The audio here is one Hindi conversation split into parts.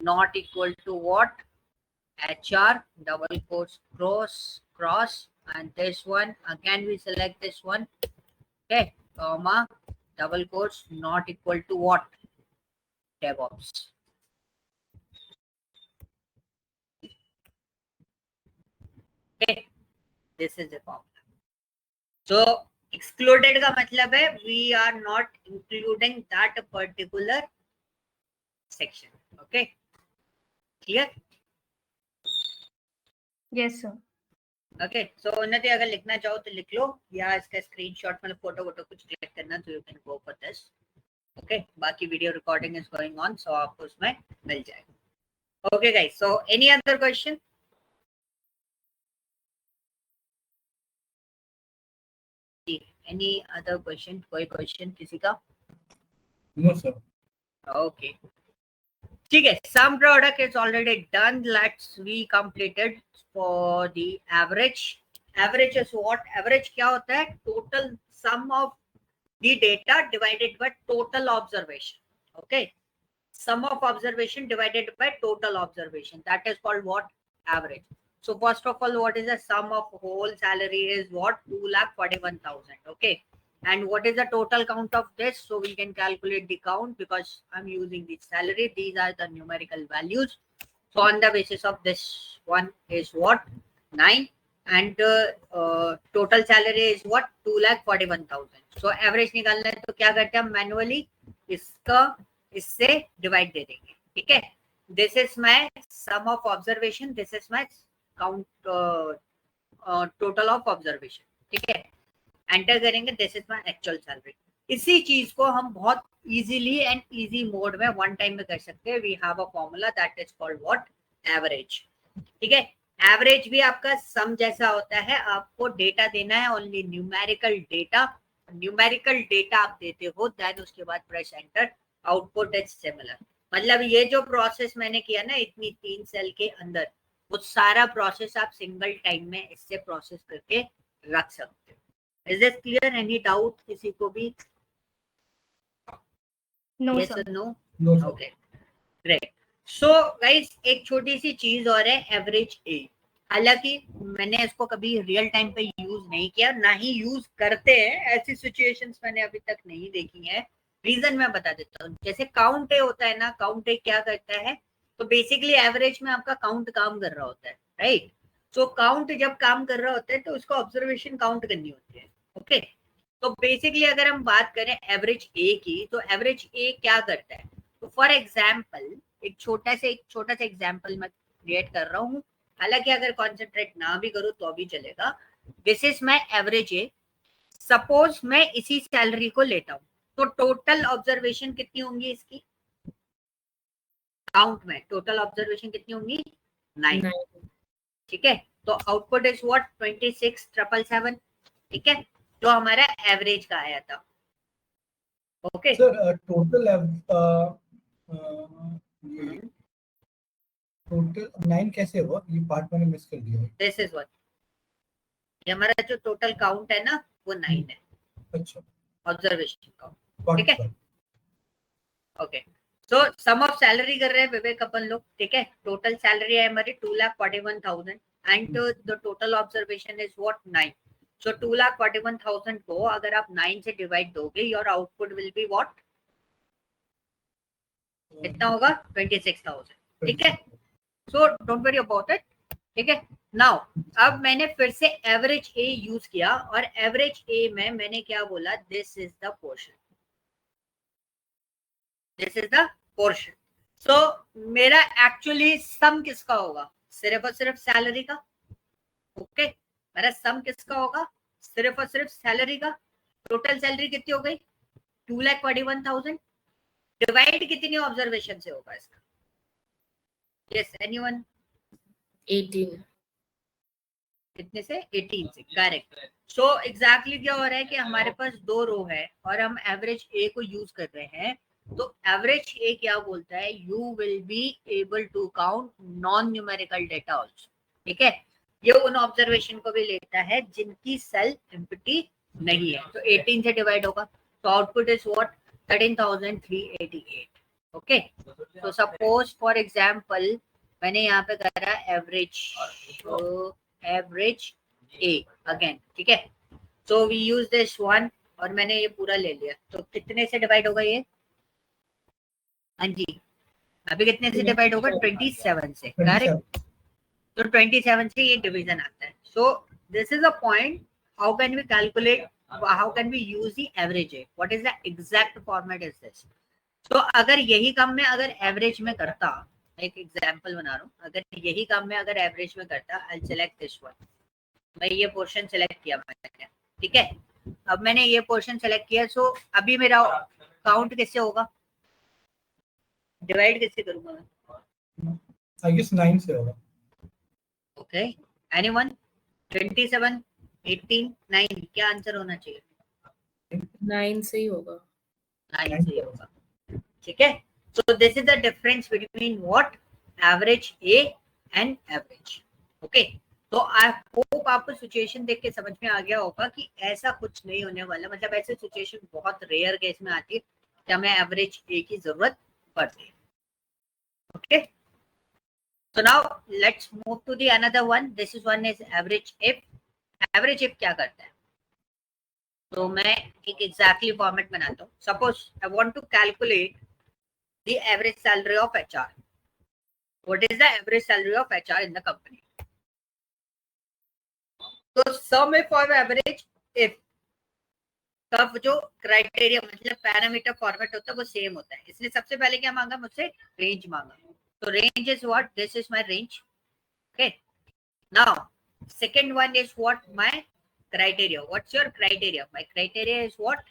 not equal to what? HR double quotes cross and this one again we select this one, okay, comma double quotes not equal to what? DevOps. Okay, this is the formula. So excluded का मतलब है we are not including that particular section. Okay, clear? Yes sir. Okay so उन्नति अगर लिखना चाहो तो लिख लो या इसका स्क्रीनशॉट मतलब फोटो वोटो कुछ क्लिक करना तो you can go for this. Okay बाकी video recording is going on so आपको उसमें मिल जाएगा. Okay guys so any other question? Any other question? कोई क्वेश्चन किसी का? No sir. ओके ठीक है. Sum product is already done. Let's we completed for the average. Average is what? Average क्या होता है? Total sum of the data divided by total observation. Okay, sum of observation divided by total observation, that is called what? Average. So first of all, what is the sum of whole salary is what? 2,41,000. Okay, and what is the total count of this? So we can calculate the count because I'm using the salary. These are the numerical values. So on the basis of this one is what? 9 and total salary is what? 2,41,000. So average निकालना है तो क्या करते हैं हम? मैनुअली इसका इससे डिवाइड दे देंगे. ठीक है, this is my sum of observation, this is my count total of observation. ठीक है, एंटर करेंगे, this is my actual salary. इसी चीज को हम बहुत इजीली एंड इजी मोड में वन टाइम में कर सकते हैं. We have a formula that is called what? Average. ठीक है, एवरेज भी आपका सम जैसा होता है. आपको डेटा देना है, only numerical data. Numerical data आप देते हो, देन उसके बाद press enter. Output is similar. मतलब ये जो प्रोसेस मैंने किया ना इतनी 3 सेल के अंदर, वो सारा प्रोसेस आप सिंगल टाइम में इससे प्रोसेस करके रख सकते हो. Is this clear? Any doubt किसी को भी? No yes sir. और no? No sir. Okay great. So guys एक छोटी सी चीज और है, एवरेज ए. हालांकि मैंने इसको कभी रियल टाइम पे यूज नहीं किया, ना ही यूज करते हैं. ऐसी सिचुएशंस मैंने अभी तक नहीं देखी है. रीजन मैं बता देता हूँ. जैसे काउंट ए होता है ना, काउंट ए क्या करता है? तो बेसिकली एवरेज में आपका काउंट काम कर रहा होता है, राइट? सो काउंट जब काम कर रहा होता है तो उसको ऑब्जर्वेशन काउंट करनी होती है. ओके, तो बेसिकली अगर हम बात करें एवरेज ए की, तो एवरेज ए क्या करता है? तो फॉर एग्जाम्पल एक छोटा सा एग्जाम्पल मैं क्रिएट कर रहा हूँ. हालांकि अगर कॉन्सेंट्रेट ना भी करूँ तो भी चलेगा. This is my average A. Suppose मैं इसी सैलरी को लेता हूँ, तो टोटल ऑब्जर्वेशन कितनी होंगी इसकी? काउंट में टोटल ऑब्जर्वेशन कितनी होंगी? 9. ठीक है, तो आउटपुट इज व्हाट? 26,777. ठीक है, जो हमारा एवरेज का आया था. ओके सर टोटल 9 कैसे हुआ? ये पार्ट मैंने मिस कर दिया. दिस इज व्हाट, ये हमारा जो टोटल काउंट है ना वो 9 है. अच्छा, ऑब्जर्वेशन काउंट. ठीक है, okay. So sum of salary कर रहे हैं विवेक अपन लोग. ठीक है, टोटल सैलरी है हमारी 2,41,000 and the total observation is what? 9. सो 2,41,000 को अगर आप 9 से डिवाइड दोगे, your output will be what? कितना होगा? 26,000. ठीक है, so don't worry about it. ठीक है, नाउ अब मैंने फिर से एवरेज ए यूज किया और एवरेज ए में मैंने क्या बोला? This is the portion, this is the portion. So मेरा एक्चुअली सम किसका होगा? सिर्फ और सिर्फ सैलरी का. ओके, मेरा सम किसका होगा? सिर्फ और सिर्फ सैलरी का. टोटल सैलरी कितनी हो गई? 2,41,000. डिवाइड कितनी ऑब्जर्वेशन से होगा इसका? Yes anyone? 18. कितने से? 18 से. करेक्ट. सो एग्जैक्टली क्या हो रहा है कि हमारे पास 2 रो है और हम एवरेज ए को यूज कर रहे हैं. तो एवरेज ए क्या बोलता है? You will be able to count non numerical data also. ठीक है, ये उन ऑब्जर्वेशन को भी लेता है जिनकी सेल एम्प्टी नहीं है. तो 18 से डिवाइड होगा, तो आउटपुट इज व्हाट? 13,388. ओके, तो सपोज फॉर एग्जांपल मैंने यहाँ पे करा एवरेज, एवरेज ए अगेन, ठीक है। So we use this one और मैंने ये पूरा ले लिया, तो कितने से डिवाइड होगा ये? हाँ जी, अभी कितने से डिवाइड होगा? 27 से, करेक्ट। तो 27 से ये डिवीजन आता है। So this is a point, how can we calculate, how can we use the average A, what is the exact format is this. तो अगर यही काम में अगर एवरेज में करता, एक एग्जांपल बना रहा हूँ, अगर यही काम में अगर एवरेज में करता, आई सेलेक्ट दिस वन, मैं ये पोर्शन सेलेक्ट किया मैंने, ठीक है। अब मैंने ये पोर्शन सेलेक्ट किया, सो अभी मेरा काउंट किससे होगा, डिवाइड किससे करूंगा मैं? आई गेस 9 से होगा। Okay, anyone? 27, 18, 9, क्या आंसर होना चाहिए? 9 से ही होगा। 9 से ही होगा, ठीक है। So this is the difference between what, average A and average. Okay, तो आई होप आपको सिचुएशन देख के समझ में आ गया होगा कि ऐसा कुछ नहीं होने वाला, मतलब ऐसे सिचुएशन बहुत रेयर केस में आती है कि हमें एवरेज ए की जरूरत पड़ती है। Okay, so now let's move to the another one. This is one is average if. Average if क्या करता है? तो मैं एक एग्जैक्टली फॉर्मेट बनाता हूँ। Suppose I want to calculate the average salary of HR. What is the average salary of HR in the company? तो सम इफ और एवरेज इफ का जो क्राइटेरिया मतलब पैरामीटर फॉर्मेट होता है वो सेम होता है, इसलिए सबसे पहले क्या मांगा मुझसे? रेंज मांगा। तो range is what, this is my range. Okay, now second one is what, my criteria. What's your criteria? My criteria is what?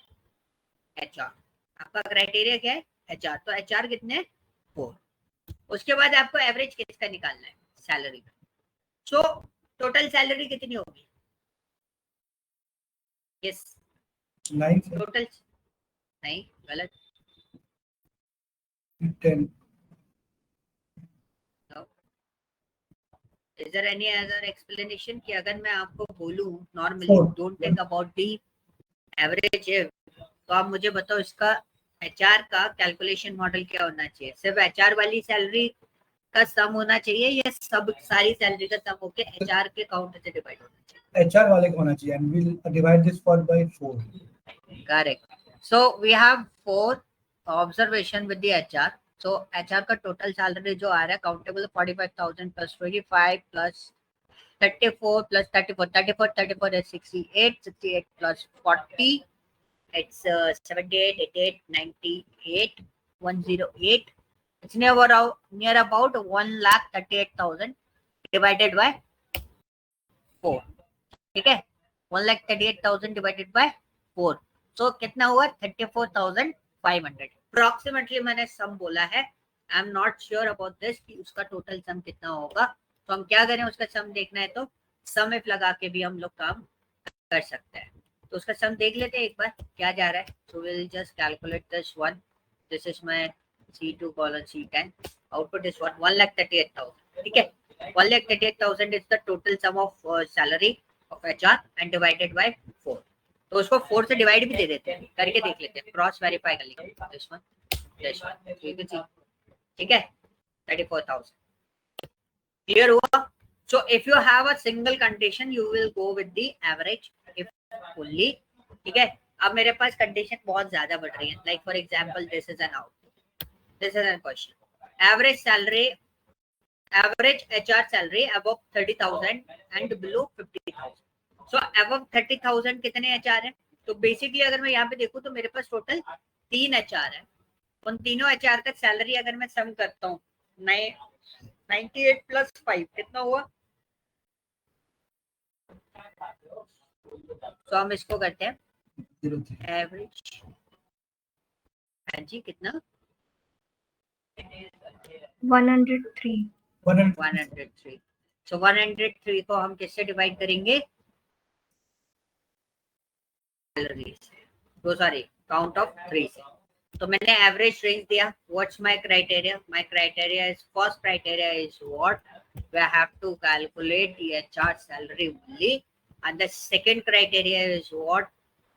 HR. आपका क्राइटेरिया क्या है? HR. तो HR कितने? 4. उसके बाद आपको एवरेज किसका निकालना है? सैलरी का। सो टोटल सैलरी कितनी होगी? यस, 9 से टोटल नहीं, गलत। 10। Is there any other explanation कि अगर मैं आपको बोलूं normally Four. Don't think about the average, तो आप मुझे बताओ इसका एचआर का कैलकुलेशन मॉडल क्या होना चाहिए? सिर्फ एचआर वाली सैलरी का सम होना चाहिए या सब सारी सैलरी का सम होके एचआर के काउंट से डिवाइड होना चाहिए? एचआर वाले को होना चाहिए and will divide this for by 4। Correct. So we have 4 observation with the HR. So HR का टोटल सैलरी जो आ रहा है countable 45,000 plus 25 plus 34 plus 34, 34, 34 is 68, 68 plus 40, it's 78, 88, 98, 108. It's near about 1,38,000 divided by 4. ठीक है, 1,38,000 divided by 4. So कितना हुआ? 34,500. Approximately मैंने सम बोला है, I am not sure about this कि उसका टोटल सम कितना होगा। तो हम क्या करें, उसका सम देखना है तो सम इफ लगा के भी हम लोग काम कर सकते हैं। तो उसका सम देख लेते हैं एक बार क्या जा रहा है। So will just calculate this one, this is my C2 colon C10, output is what, 1,38,000। ठीक है, 1,38,000 is the total sum of salary of HR and divided by 4। तो उसको 4 से डिवाइड भी दे देते हैं, करके देख लेते हैं, क्रॉस वेरीफाई कर लेंगे। दिस वन, ठीक है, 34,000 क्लियर हुआ। So if you have a single condition, you will go with the average if only. ठीक है, अब मेरे पास कंडीशन बहुत ज्यादा बढ़ रही है, like for example this is an output, this is a question, average salary, average HR salary above 30,000 and below 50,000. So above 30,000 कितने HR हैं? तो बेसिकली अगर मैं यहाँ पे देखूँ तो मेरे पास टोटल 3 HR है। उन तीनों HR तक सैलरी अगर मैं सम करता हूँ 98 प्लस 5 कितना हुआ? तो हम इसको करते हैं एवरेज, हाँ जी, कितना? 103. 103। सो 103 को हम किससे डिवाइड करेंगे? सैलरी से, तो सॉरी काउंट ऑफ 3 से। तो मैंने एवरेज रेंज दिया। What's my criteria? My criteria is, first criteria is what, we have to calculate the HR salary only, and the second criteria is what,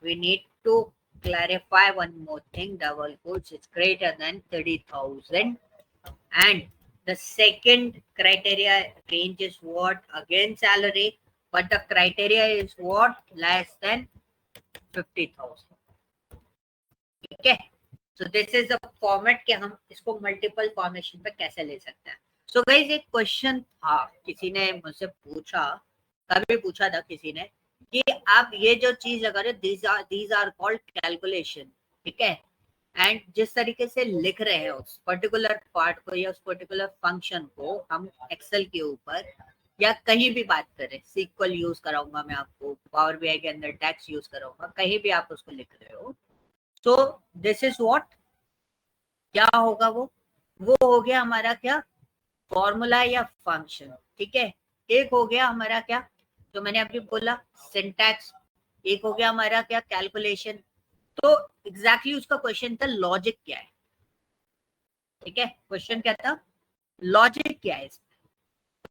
we need to clarify one more thing. Double quotes is greater than 30,000. And the second criteria range is what? Again salary, but the criteria is what? Less than 50,000. ठीक है. So this is the format कि हम इसको multiple formation पे कैसे ले सकते हैं. So guys, एक क्वेश्चन था, किसी ने मुझसे पूछा, कभी पूछा था किसी ने कि आप ये जो चीज अगर these are called calculation, ठीक है, एंड जिस तरीके से लिख रहे हैं उस पर्टिकुलर पार्ट को या उस पर्टिकुलर फंक्शन को हम एक्सेल के ऊपर या कहीं भी बात करें, सीक्वल यूज कराऊंगा मैं आपको, पावर बीआई के अंदर टैक्स यूज कराऊंगा, कहीं भी आप उसको लिख रहे हो, तो दिस इज व्हाट, क्या होगा वो हो गया हमारा क्या, फॉर्मूला या फंक्शन. ठीक है, एक हो गया हमारा क्या, जो मैंने अभी बोला सिंटैक्स, एक हो गया हमारा क्या, कैलकुलेशन. तो एग्जैक्टली उसका क्वेश्चन था लॉजिक क्या है. ठीक है, क्वेश्चन क्या था, लॉजिक क्या है इसमें.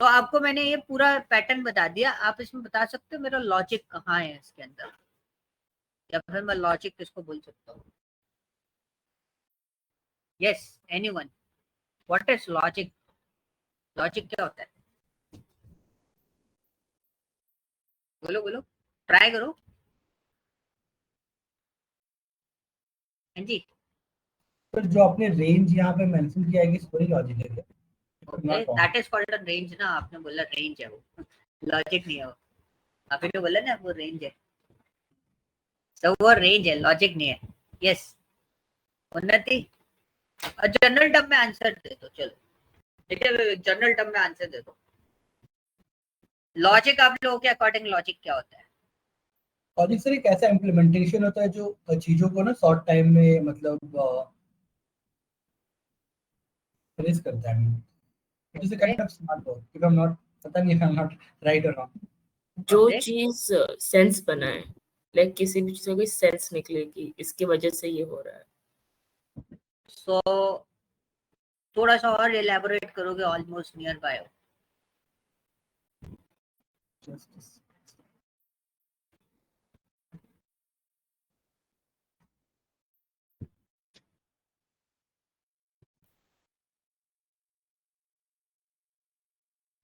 तो आपको मैंने ये पूरा पैटर्न बता दिया, आप इसमें बता सकते हो मेरा लॉजिक कहाँ है इसके अंदर, या फिर मैं लॉजिक किसको बोल सकता हूँ. Yes, anyone, what is logic, logic क्या होता है, बोलो बोलो, ट्राई करो. हाँ जी, फिर जो आपने रेंज यहाँ पे मेंशन किया है कि वही लॉजिक है क्या? Okay, that is called a range ना, आपने बोला रेंज है वो, लॉजिक नहीं है वो, आपने बोला ना वो रेंज है, तो वो रेंज है, लॉजिक नहीं है. यस, उन्नति, और जनरल टर्म में आंसर दे दो, चलो ठीक है, जनरल टर्म में आंसर दे दो. लॉजिक आप लोगों के अकॉर्डिंग लॉजिक क्या होता है. लॉजिक सर एक ऐसा इम्प्लीमेंटेशन होता है जो चीजों को ना शॉर्ट टाइम में मतलब फिनिश करता है. It is a kind of smart work, if I am not, पता नहीं if I'm not right or wrong. जो Okay. चीज सेंस बनाए, लाइक किसी भी चीज का कोई सेंस निकलेगी, इसकी वजह से ये हो रहा है. सो थोड़ा सा और एलैबोरेट करोगे, ऑलमोस्ट नियर बाय हो.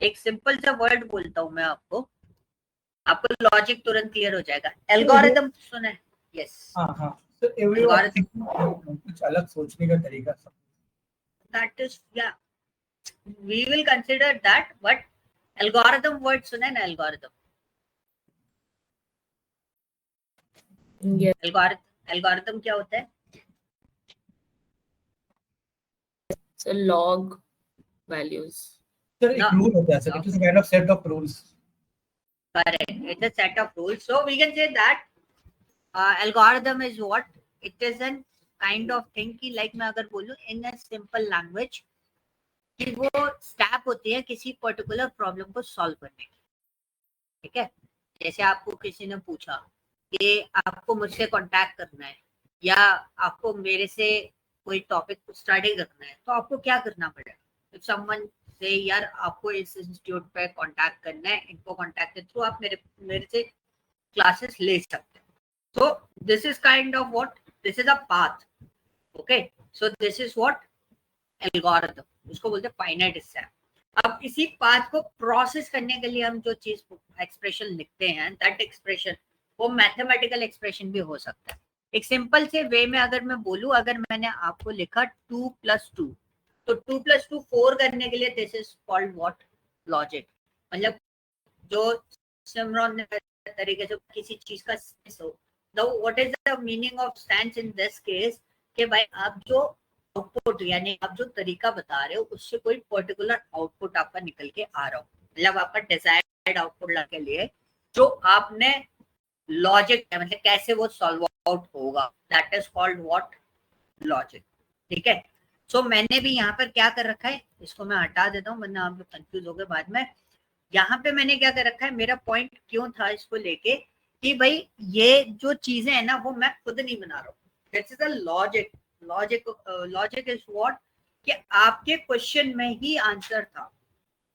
एक सिंपल सा वर्ड बोलता हूं मैं आपको, आपको लॉजिक तुरंत क्लियर हो जाएगा. एल्गोरिथम सुना है. यस, हाँ तो एवरीवन कुछ अलग सोचने का तरीका सब. दैट इज, या we will consider that, but algorithm word सुना है ना, एल्गोरिथम, एल्गोरिथम क्या होता है. So log values. सर एक No. रूल होता है sir, it is a kind of set of rules. Correct. It's a set of rules. So we can say that algorithm is what? It is a kind of thing कि like मैं अगर बोलूँ in a simple language कि वो स्टेप होती है किसी पर्टिकुलर प्रॉब्लम को सॉल्व करने की. ठीक है, जैसे आपको किसी ने पूछा कि आपको मुझसे कांटेक्ट करना है या आपको मेरे से कोई टॉपिक स्टडी करना है, तो आपको क्या करना पड़ेगा. इफ समवन से यार आपको इस इंस्टीट्यूट पे कांटेक्ट करना है, इनको कांटेक्ट के थ्रू आप मेरे से क्लासेस ले सकते हैं. सो this is kind of what, this is a path. Okay, so this is what algorithm, उसको बोलते हैं फाइनाइट स्टेप. अब इसी पाथ को प्रोसेस करने के लिए हम जो चीज एक्सप्रेशन लिखते हैं, दैट एक्सप्रेशन वो मैथमेटिकल एक्सप्रेशन भी हो सकता है. एक सिंपल से वे में अगर मैं बोलूं, अगर मैंने आपको लिखा 2 + 2, तो 2 + 2 4 करने के लिए this is called what, logic. मतलब जो सिमरन तरीके से किसी चीज का सेंस हो. What is the meaning of sense in this case, कि भाई आप जो आउटपुट यानी आप जो तरीका बता रहे हो उससे कोई पर्टिकुलर आउटपुट आपका निकल के आ रहा हो, मतलब आपका डिजायर्ड आउटपुट ला के लिए जो आपने लॉजिक मतलब कैसे वो सॉल्व आउट होगा, that is called what, logic. ठीक है, सो मैंने भी यहाँ पर क्या कर रखा है, इसको मैं हटा देता हूँ वरना आप लोग कंफ्यूज हो गए बाद में. यहाँ पे मैंने क्या कर रखा है, मेरा पॉइंट क्यों था इसको लेके कि भाई ये जो चीजें है ना वो मैं खुद नहीं बना रहा हूँ. This is a logic. Logic is what, कि आपके क्वेश्चन में ही आंसर था.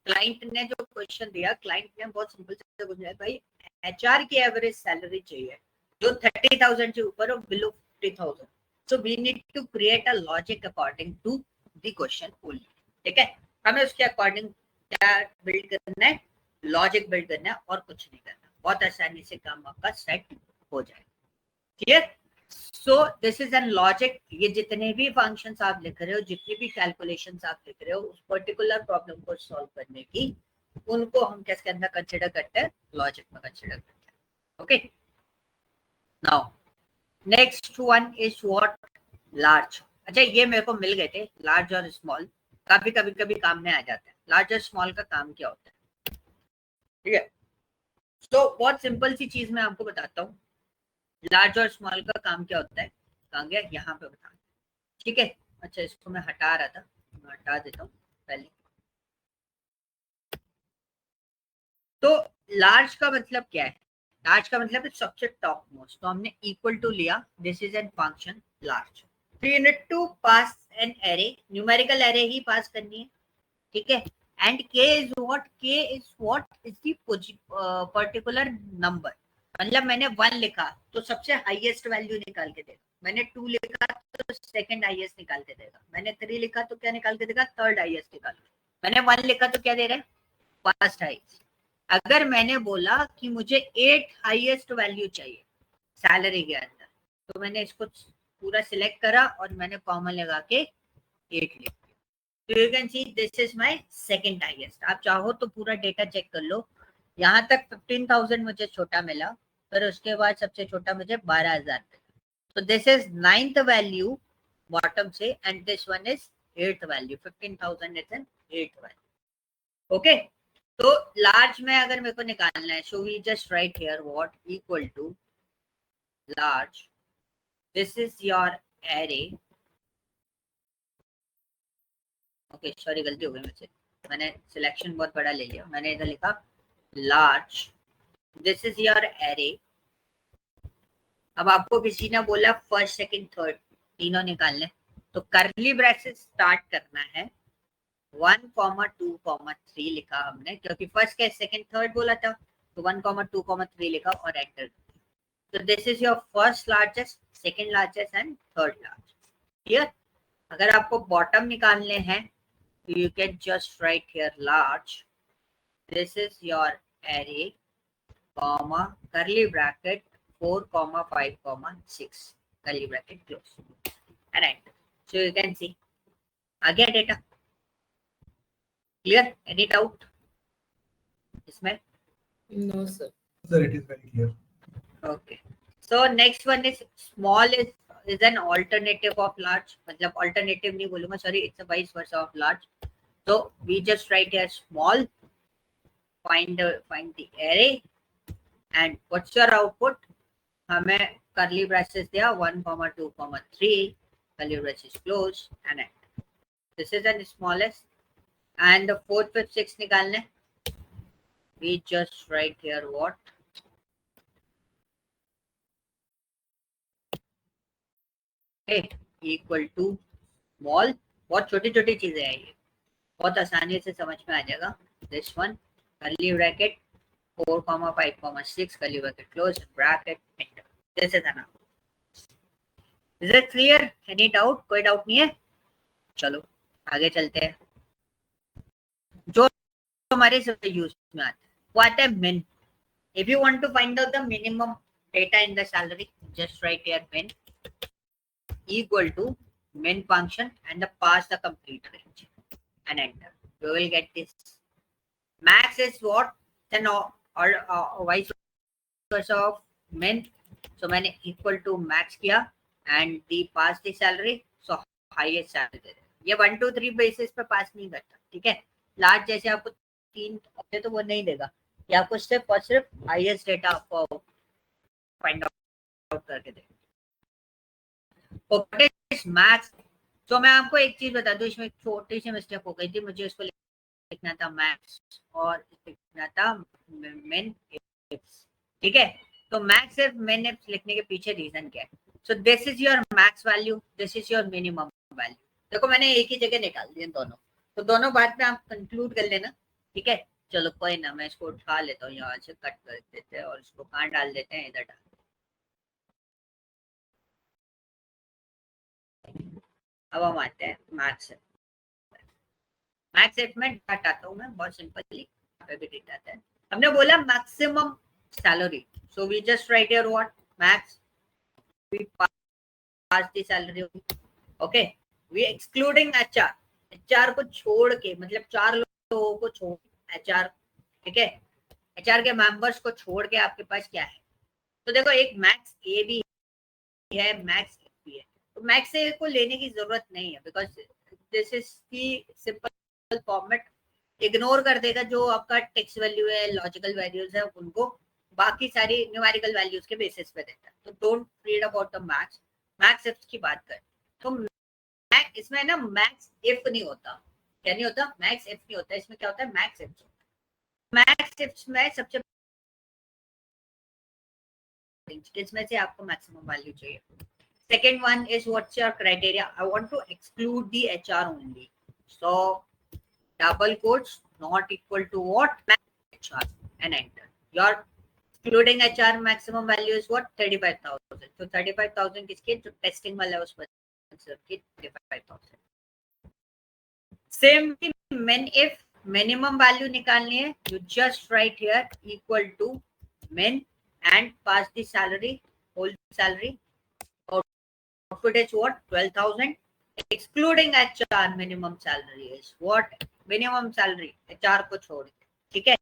क्लाइंट ने जो क्वेश्चन दिया, क्लाइंट ने बहुत सिंपल से भाई एचआर की एवरेज सैलरी चाहिए जो 30,000 से ऊपर हो, below 50,000. So we need to create a logic according to the question only. ठीक है, हमें उसके अकॉर्डिंग क्या बिल्ड करना है, लॉजिक बिल्ड करना है और कुछ नहीं करना. बहुत आसानी से काम आपका सेट हो जाए. Clear? So this is N logic. ये जितने भी फंक्शंस आप लिख रहे हो, जितनी भी कैलकुलेशंस आप लिख रहे हो, उस पर्टिकुलर प्रॉब्लम को सॉल्व करने की, उनको हम किसके अंदर कंसिडर करते हैं, लॉजिक में कंसिडर करते हैं. Okay, now next one is what, large. अच्छा, ये मेरे को मिल गए थे, लार्ज और स्मॉल. कभी कभी काम में आ जाता है. लार्ज और स्मॉल का काम क्या होता है, ठीक है? तो बहुत सिंपल सी चीज मैं आपको बताता हूँ. लार्ज और स्मॉल का काम क्या होता है, कहाँ गया, यहाँ पे बता. ठीक है, अच्छा इसको मैं हटा रहा था, मैं हटा देता हूँ पहले. तो लार्ज का मतलब क्या है, लार्ज का मतलब है सबसे टॉप मोस्ट. तो हमने इक्वल टू लिया, this is an function large. तो you need to pass an array, numerical array ही पास करनी है. ठीक है, and k is what, k is what is the particular number. मतलब मैंने 1 लिखा तो सबसे हाईएस्ट वैल्यू निकाल के देगा. मैंने 2 लिखा तो सेकंड हाईएस्ट निकाल के देगा. मैंने 3 लिखा तो क्या निकाल के देगा, थर्ड हाईएस्ट निकाल के. मैंने 1 लिखा तो क्या दे रहा है, फर्स्ट हाईएस्ट. अगर मैंने बोला कि मुझे 8 हाईएस्ट वैल्यू चाहिए सैलरी के अंदर, तो मैंने इसको पूरा सिलेक्ट करा और मैंने कॉमन लगा के 8 लिखा. So you can see this is my second highest. आप चाहो तो पूरा डेटा चेक कर लो. यहाँ तक 15,000 मुझे छोटा मिला, पर उसके बाद सबसे छोटा मुझे 12,000 मिला. So this is 9th value bottom से, and this one is 8th value. 15,000 is an 8th value. Okay. तो large में अगर मेरे को निकालना है, so we just write here what equal to large. This is your array. Okay sorry, गलती हो गई मुझसे, मैंने सिलेक्शन बहुत बड़ा ले लिया. मैंने इधर लिखा large. This is your array. अब आपको किसी ने बोला फर्स्ट सेकंड थर्ड तीनों निकालने, तो करली ब्रैकेट स्टार्ट करना है. 1, 2, 3 लिखा हमने, क्योंकि फर्स्ट के सेकंड थर्ड बोला था, तो 1, 2, 3 लिखा और एंटर. तो this is your first largest, second largest and third largest. Clear? अगर आपको बॉटम निकालने हैं, you can just write here large. This is your array, comma curly bracket 4, 5, 6 curly bracket close and enter. So you can see आ गया डेटा. क्लियर? एनी डाउट इसमें? No, sir. Sir, it is very clear. Okay. So next one is small is an alternative of large. मतलब alternative नहीं बोलूँगा, sorry, it's a vice versa of large. So we just write here small, find the array, and what's your output? हमें curly braces दिया 1, 2, 3, curly braces close and enter. This is the smallest, and the 4th, 5th, 6th निकालने. We just write here what? Okay, equal to small. बहुत छोटी छोटी चीजें हैं ये, बहुत आसानी से समझ में आ जाएगा. This one curly bracket 4, 5, 6 curly bracket close bracket enter. This is enough. Is it clear? Any doubt? कोई डाउट नहीं है? चलो आगे चलते हैं. जो हमारे यूज में आता है, what a min. If you want to find out the minimum data in the salary, just write here min equal to min function and the pass the complete range and enter. We will get this. Max is what? Then or vice versa of min. So मैंने equal to max किया and the pass the salary. So highest salary दे. ये 1, 2, 3 basis पे पास नहीं करता. ठीक है, लार्ज जैसे आपको 3 तो वो नहीं देगा, ये आपको सिर्फ और सिर्फ हाईएस्ट डेटा आपको फाइंड आउट करके देगा. Okay, max. तो मैं आपको एक चीज बता दूं, इसमें एक छोटी सी मिस्टेक हो गई थी. मुझे इसको लिखना था मैक्स और लिखना था मिन इफ्स. ठीक है, तो मैक्स सिर्फ मिन इफ्स लिखने के पीछे रीजन क्या है? So this is your max value, this is your minimum value. देखो मैंने एक ही जगह निकाल दिए दोनों, तो दोनों बात में आप कंक्लूड कर लेना. ठीक है, चलो कोई ना, मैं इसको उठा लेता हूँ, यहाँ से कट कर देते हैं और इसको कहाँ डाल देते हैं, इधर डाल. अब हम आते हैं मैक्स मैक्स में डाटा आता हूँ मैं बहुत सिंपली, पे भी डेटा आता है। हमने बोला maximum salary, so we just write here what max we pass the salary, okay. We excluding HR, HR को छोड़ के, मतलब 4 लोगों को छोड़ एचआर, ठीक है, एचआर के मेंबर्स को छोड़ के आपके पास क्या है? तो देखो एक मैक्स ए भी है, मैक्स ए भी है, तो मैक्स ए को लेने की जरूरत नहीं है because this is the simple format, ignore कर देगा जो आपका टेक्स्ट वैल्यू है, लॉजिकल वैल्यूज है, उनको बाकी सारी न्यूमेरिकल वैल्यूज के बेसिस पे देता है। तो don't read about the max, max if की बात कर तो इसमें ना मैक्स इफ नहीं होता, क्या नहीं होता? मैक्स इफ नहीं होता, इसमें क्या होता है? Max if. मैक्स इफ में सबसे किसमें से आपको मैक्सिमम वैल्यू चाहिए? Second one is what's your criteria? I want to exclude the HR only. So double quotes not equal to what? HR and enter. Your excluding HR maximum value is what? 35,000. So 35,000 किसके? जो टेस्टिंग वाला है उस पर की 35,000. Same thing min if minimum value निकालनी है, you just write here equal to min and pass the salary, whole salary. Output is what? 12,000. Excluding HR minimum salary is what? Minimum salary HR को छोड़ के, ठीक है।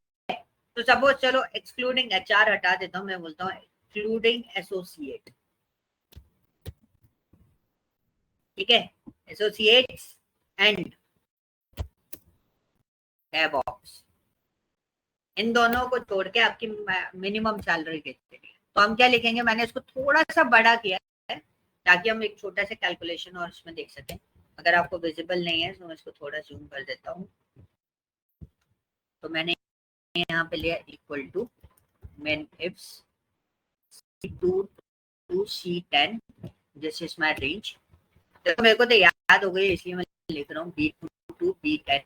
तो सपोज चलो एक्सक्लूडिंग HR हटा देता हूँ, मैं बोलता हूँ एक्सक्लूडिंग एसोसिएट, ठीक है, एसोसिएट्स एंड डेवऑप्स, इन दोनों को छोड़ के आपकी मिनिमम सैलरी कितनी है? तो हम क्या लिखेंगे? मैंने इसको थोड़ा सा बड़ा किया है ताकि हम एक छोटा सा कैलकुलेशन और इसमें देख सकें। अगर आपको विजिबल नहीं है तो मैं इसको थोड़ा जूम कर देता हूँ। तो मैंने यहाँ पे लिया equal to min if C2 to C10, this is my range. तो मेरे को तो याद हो गई इसलिए मैं लिख रहा हूँ B2 to B10,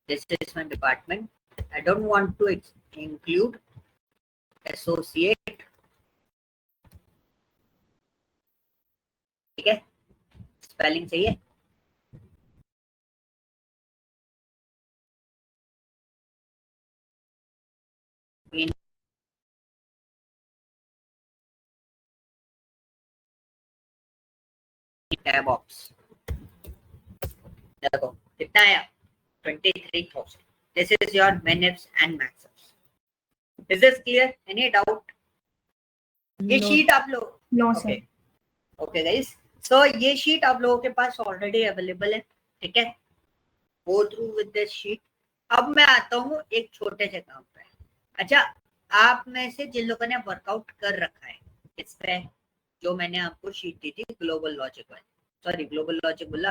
this is my department. I don't want to include associate, ठीक है, स्पेलिंग सही है। DevOps देखो कितना आया? 23,000. This is your minifs and maximums. Is this clear? Any doubt? ये शीट आप लोग No, sir. ओके गाइस, सो ये शीट आप लोगों के पास ऑलरेडी अवेलेबल है, ठीक है। Go through with this sheet. अब मैं आता हूँ एक छोटे से काम पे। अच्छा, आप में से जिन लोगों ने वर्कआउट कर रखा है इस पे, जो मैंने आपको शीट दी थी ग्लोबल लॉजिक वाली, सॉरी ग्लोबल लॉजिक बोला,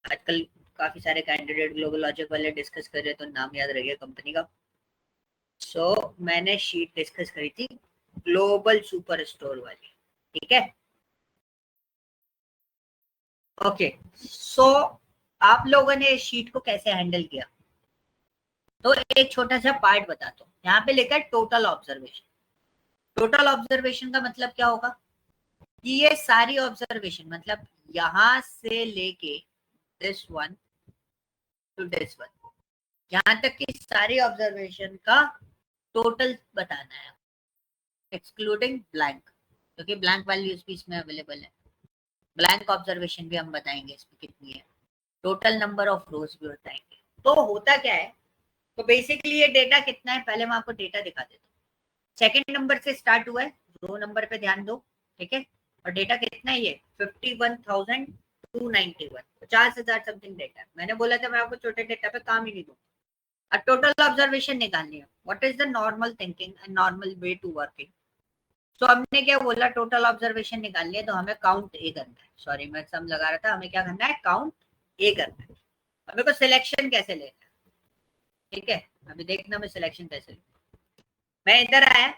आजकल काफी सारे कैंडिडेट ग्लोबल लॉजिक वाले डिस्कस कर रहे हैं तो नाम याद रखिए कंपनी का। सो मैंने शीट डिस्कस करी थी ग्लोबल सुपर स्टोर वाली, ठीक है। ओके, सो आप लोगों ने इस शीट को कैसे हैंडल किया? तो एक छोटा सा पार्ट बताता हूँ। यहाँ पे लिखा है टोटल ऑब्जर्वेशन। टोटल ऑब्जर्वेशन का मतलब क्या होगा कि ये सारी ऑब्जर्वेशन, मतलब यहां से लेके this one two this one, यहाँ तक की सारी ऑब्जर्वेशन का टोटल बताना है, एक्सक्लूडिंग ब्लैंक, क्योंकि ब्लैंक वैल्यूज भी इसमें अवेलेबल है। ब्लैंक ऑब्जर्वेशन भी हम बताएंगे इसमें कितनी है, टोटल नंबर ऑफ रोज भी बताएंगे। तो होता क्या है, तो बेसिकली ये डेटा कितना है, पहले मैं आपको डेटा दिखा देता हूँ। सेकेंड नंबर से स्टार्ट हुआ है, 2 नंबर पे ध्यान दो, ठीक है। और डेटा कितना है ये? 51,291, 50,000 समथिंग डेटा। मैंने बोला था मैं आपको छोटे डेटा पे काम ही नहीं दूँ। अब टोटल ऑब्जर्वेशन निकालनी है। What is the normal thinking and normal way to working? तो हमने क्या बोला, टोटल ऑब्जर्वेशन निकालनी है तो हमें काउंट ए करना है। सॉरी मैं सम लगा रहा था, हमें क्या करना है? काउंट ए करना है। हमें को सिलेक्शन कैसे लेना है, ठीक है, अभी देखना मैं सिलेक्शन कैसे लूँ। मैं इधर आया,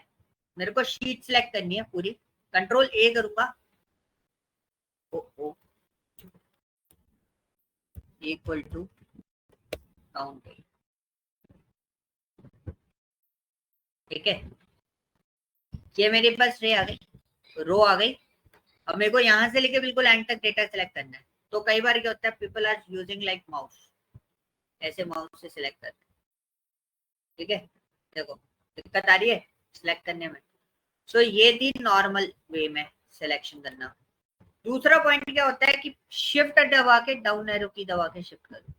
मेरे को शीट सिलेक्ट करनी है पूरी, कंट्रोल ए करूंगा, इक्वल टू काउंट ए, ठीक है। ये मेरे पास रे आ गई, रो आ गई। अब मेरे को यहाँ से लेके बिल्कुल एंड तक डेटा सिलेक्ट करना है। तो कई बार क्या होता है, people are using like mouse, ऐसे माउस से सिलेक्ट करते हैं, ठीक है। देखो दिक्कत आ रही है सिलेक्ट करने में। सो ये थी नॉर्मल वे में सिलेक्शन करना। दूसरा पॉइंट क्या होता है कि शिफ्ट दबा के डाउन एरो की दबा के शिफ्ट करो।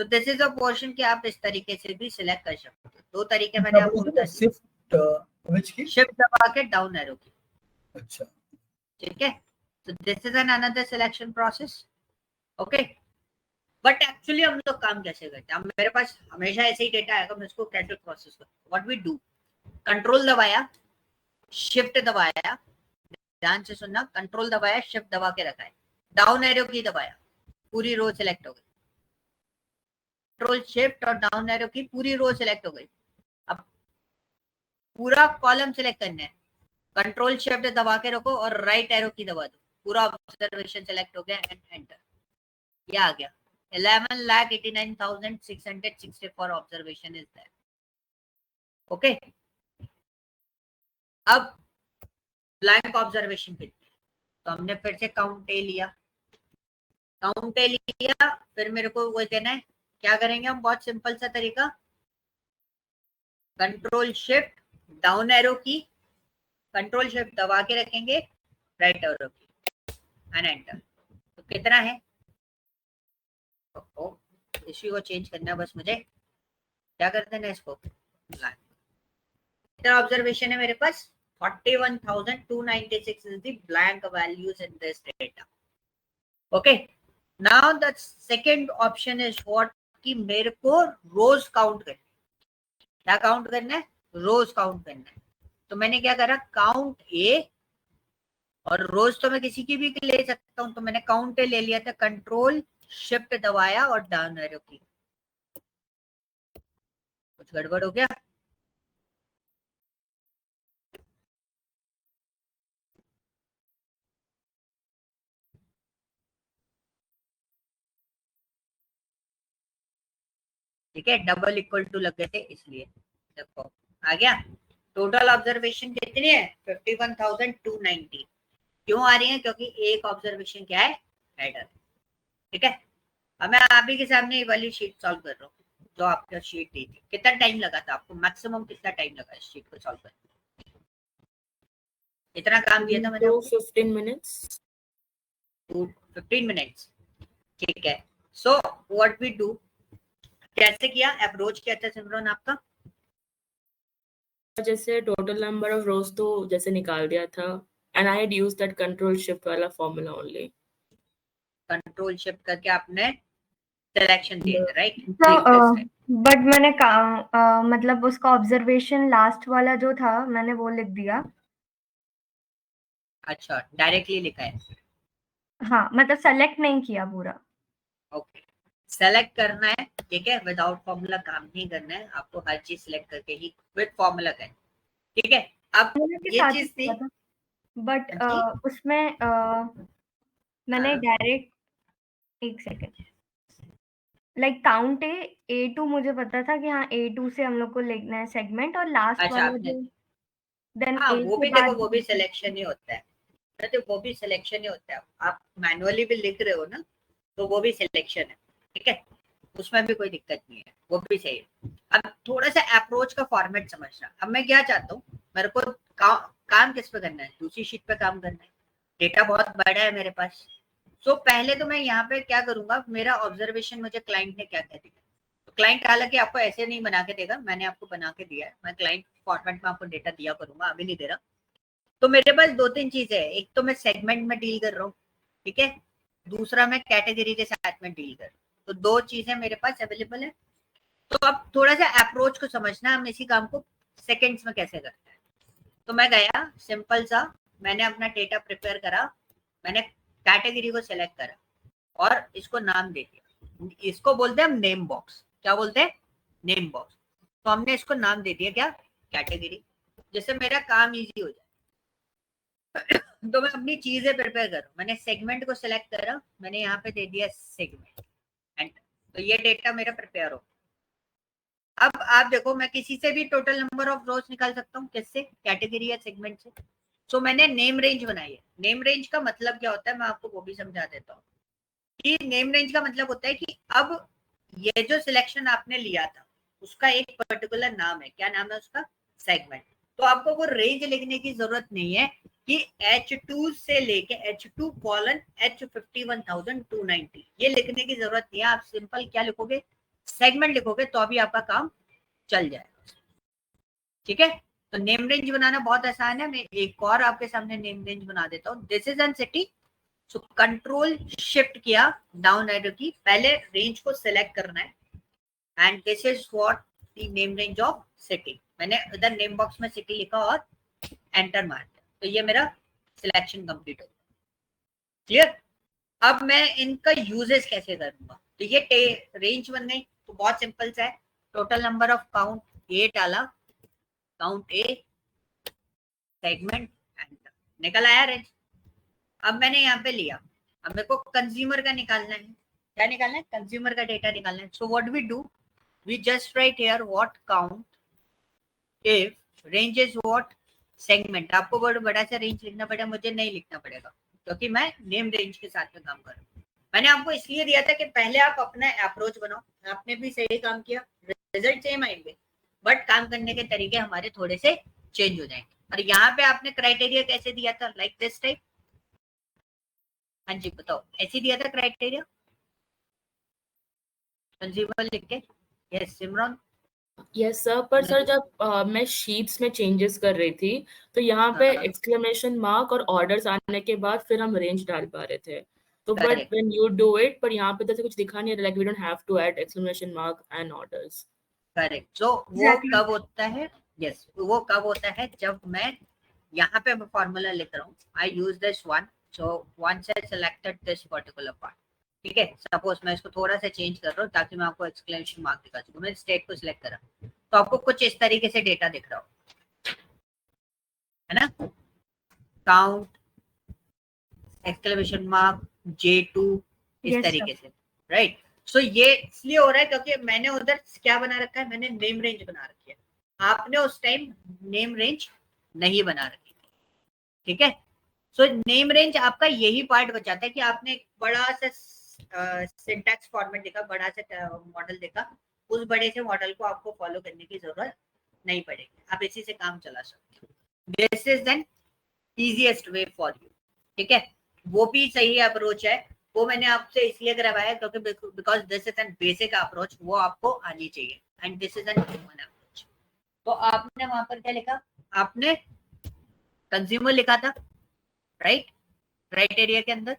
सो दिस इज अ पोर्शन कि आप इस तरीके से भी सिलेक्ट कर सकते हो। दो तरीके मैंने आपको बता दिए, शिफ्ट व्हिच की, शिफ्ट दबा के डाउन एरो की, अच्छा ठीक है। So this is an another selection process, okay? But actually हम लोग काम कैसे करते हैं, मेरे पास हमेशा ऐसे ही डेटा आएगा, मैं इसको कैसे प्रोसेस करता हूँ। व्हाट वी डू, कंट्रोल दबाया, शिफ्ट दबाया, ध्यान से सुनना, कंट्रोल दबाया, शिफ्ट दबा के रखा है, डाउन एरो की दबाया, पूरी रो सिलेक्ट हो गई, कंट्रोल शिफ्ट और डाउन एरो की पूरी रो सिलेक्ट हो गई। अब पूरा कॉलम सिलेक्ट करना है, कंट्रोल शिफ्ट दबा के रखो और राइट एरो की दबा दो, पूरा ऑब्जर्वेशन सिलेक्ट हो गया एंड एंटर, ये आ गया 11,89,664 ऑब्जर्वेशन इज देयर, ओके। अब ब्लैंक ऑब्जर्वेशन कितने, तो हमने फिर से काउंट ए लिया, काउंट ए लिया, फिर मेरे को वो देना है, क्या करेंगे हम, बहुत सिंपल सा तरीका, कंट्रोल शिफ्ट डाउन एरो की, कंट्रोल शिफ्ट दबा के रखेंगे, राइट एरो की एंड एंटर। तो कितना है, इश्यू को चेंज करना है बस मुझे, क्या कर देना इसको, कितना ऑब्जर्वेशन है मेरे पास, 41,296 is the blank values in this data, okay. Now the second option is what, कि मेरे को रोज काउंट करना, क्या काउंट करना है, रोज काउंट करना है। तो मैंने क्या करा, काउंट ए, और रोज तो मैं किसी की भी ले सकता हूं, तो मैंने काउंट ए ले लिया था, कंट्रोल शिफ्ट दबाया और डाउन एरो की, कुछ गड़बड़ हो गया, ठीक है, डबल इक्वल टू लग गए थे इसलिए, देखो आ गया। टोटल ऑब्जर्वेशन कितनी है, 51,290, क्यों आ रही है, क्योंकि एक ऑब्जर्वेशन क्या है, हेडर, ठीक है। अब मैं आप ही के सामने ये वाली शीट सॉल्व कर रहा हूँ, जो आपका शीट दी थी, कितना टाइम लगा था आपको, मैक्सिमम कितना टाइम लगा इस शीट को सॉल्व करने, इतना काम दिया था मैंने, 15 minutes. 15 मिनट्स, ठीक है। सो व्हाट वी डू, कैसे किया, अप्रोच क्या था सिमरन आपका, जैसे टोटल नंबर ऑफ रोज तो जैसे निकाल दिया था, and I had used that control shift वाला फॉर्मूला ओनली, कंट्रोल शिफ्ट करके आपने सिलेक्शन दिए थे, राइट। बट मैंने मतलब उसका ऑब्जर्वेशन लास्ट वाला जो था मैंने वो लिख दिया, अच्छा डायरेक्टली लिखा है, हाँ मतलब सेलेक्ट नहीं किया पूरा, ओके। सेलेक्ट करना है, ठीक है, विदाउट फॉर्मूला काम नहीं करना है आपको, हर चीज सिलेक्ट करके ही विद फॉर्मूला करें, ठीक है। अब ये चीज थी, बट उसमें मैंने डायरेक्ट, एक सेकेंड, लाइक काउंट A2 मुझे पता था कि हाँ A2 से हम लोग को लिखना है सेगमेंट, और लास्ट अच्छा वाला आपने, जो देन हाँ A वो के भी देखो, बाद, वो भी सिलेक्शन ही होता है, तो वो भी सिलेक्शन ही होता है, आप मैनुअली भी लिख रहे हो ना, तो वो भी सिलेक्शन है, ठीक है, उसमें भी कोई दिक्कत नहीं है, वो भी सही है। अब थोड़ा सा अप्रोच का फॉर्मेट समझना, अब मैं क्या चाहता हूँ, मेरे को काम किस पे करना है, दूसरी शीट पे काम करना है, डेटा बहुत बड़ा है मेरे पास। सो पहले तो मैं यहाँ पे क्या करूंगा, मेरा ऑब्जर्वेशन मुझे क्लाइंट ने क्या कह दिया, तो क्लाइंट हालांकि आपको ऐसे नहीं बना के देगा, मैंने आपको बना के दिया है, मैं क्लाइंट फॉर्मेट में आपको डेटा दिया करूंगा, अभी नहीं दे रहा। तो मेरे पास दो तीन चीजें है, एक तो मैं सेगमेंट में डील कर रहा हूँ, ठीक है, दूसरा मैं कैटेगरी के साथ में डील कर रहा हूँ, तो दो चीजें मेरे पास अवेलेबल है। तो अब थोड़ा सा अप्रोच को समझना, हम इसी काम को सेकेंड्स में कैसे करते हैं। तो मैं गया सिंपल सा, मैंने अपना डेटा प्रिपेयर करा, मैंने कैटेगरी को सिलेक्ट करा और इसको नाम दे दिया, इसको बोलते हैं हम नेम बॉक्स, क्या बोलते हैं, नेम बॉक्स। तो हमने इसको नाम दे दिया क्या, कैटेगरी, जिससे मेरा काम इजी हो जाए। तो मैं अपनी चीजें प्रिपेयर करूँ, मैंने सेगमेंट को सिलेक्ट करा, मैंने यहाँ पे दे दिया सेगमेंट एंड, तो ये डेटा मेरा प्रिपेयर हो। अब आप देखो, मैं किसी से भी टोटल नंबर ऑफ रोज निकाल सकता हूँ, किससे, कैटेगरी या सेगमेंट से, सो मैंने नेम रेंज बनाई है। नेम रेंज का मतलब क्या होता है मैं आपको वो भी समझा देता हूँ कि नेम रेंज का मतलब होता है कि अब ये जो सिलेक्शन आपने लिया था उसका एक पर्टिकुलर नाम है। क्या नाम है उसका? सेगमेंट। तो आपको वो रेंज लिखने की जरूरत नहीं है कि H2 से लेके H2 कॉलन H51,290 ये लिखने की जरूरत नहीं है। आप सिंपल क्या लिखोगे? सेगमेंट लिखोगे तो अभी आपका काम चल जाएगा। ठीक है, तो नेम रेंज बनाना बहुत आसान है। मैं एक और आपके सामने नेम रेंज बना देता हूँ। This is N city. So control shift किया डाउन एरो की, पहले रेंज को सिलेक्ट करना है and this is what the name range of city. मैंने इधर नेम बॉक्स में सिटी लिखा और एंटर मार दिया, तो ये मेरा सिलेक्शन कंप्लीट हो गया। क्लियर? अब मैं इनका यूजेस कैसे करूंगा? तो ये रेंज बन गई, तो बहुत सिंपल सा है। टोटल नंबर ऑफ काउंट ए डाला, काउंट ए सेगमेंट एंटर, निकल आया रेंज। अब मैंने यहाँ पे लिया, अब मेरे को कंज्यूमर का निकालना है। क्या निकालना है? कंज्यूमर का डेटा निकालना है। So what we do, we just write here what count if range is what segment. आपको बड़ा सा रेंज लिखना पड़ेगा, मुझे नहीं लिखना पड़ेगा क्योंकि मैं नेम रेंज के साथ में काम कर रहा हूँ। मैंने आपको इसलिए दिया था कि पहले आप अपना अप्रोच बनाओ। आपने भी सही काम किया, रिजल्ट सेम आएंगे बट काम करने के तरीके हमारे थोड़े से चेंज हो जाएंगे। और यहाँ पे आपने क्राइटेरिया कैसे दिया था? Like this type. हाँ जी बताओ, ऐसे दिया था क्राइटेरिया कंज्यूमर लिख के? यस सिमरन। यस सर, पर सर जब मैं शीट्स में चेंजेस कर रही थी तो यहाँ पे हाँ। एक्सक्लेमेशन मार्क और ऑर्डर्स आने के बाद फिर हम रेंज डाल पा रहे थे। तो but Correct. When you do it, पर यहाँ पे तो ऐसे कुछ दिखा नहीं है, like we don't have to add exclamation mark and orders. Correct. So वो Exactly. कब होता है? यस वो कब होता है? जब मैं यहाँ पे फॉर्मूला लिख रहा हूँ, I use this one, so once I selected this particular part. ठीक है, सपोज मैं इसको थोड़ा सा चेंज कर रहा हूँ ताकि मैं आपको एक्सक्लेमेशन मार्क दिखा सकूँ। मैंने स्टेट को सिलेक्ट करा तो आपको कुछ इस तरीके से डेटा दिख रहा हो, है ना? काउंट एक्सक्लेमेशन मार्क J2 इस Yes, sir. तरीके से, राइट? सो ये इसलिए हो रहा है क्योंकि मैंने उधर क्या बना रखा है? मैंने नेम रेंज बना रखी है। आपने उस टाइम नेम रेंज नहीं बना रखी। ठीक है, सो नेम रेंज आपका यही पार्ट बचाता है कि आपने एक बड़ा सा सिंटैक्स फॉर्मेट देखा, बड़ा सा मॉडल देखा, उस बड़े से मॉडल को आपको फॉलो करने की जरूरत नहीं पड़ेगी, आप इसी से काम चला सकते हो। This is N easiest way for you. ठीक है, वो भी सही अप्रोच है, वो मैंने आपसे इसलिए करवाया क्योंकि because this is N basic approach, वो आपको आनी चाहिए and this is an human approach. तो आपने वहां पर क्या लिखा? आपने कंज्यूमर लिखा था, राइट? क्राइटेरिया के अंदर।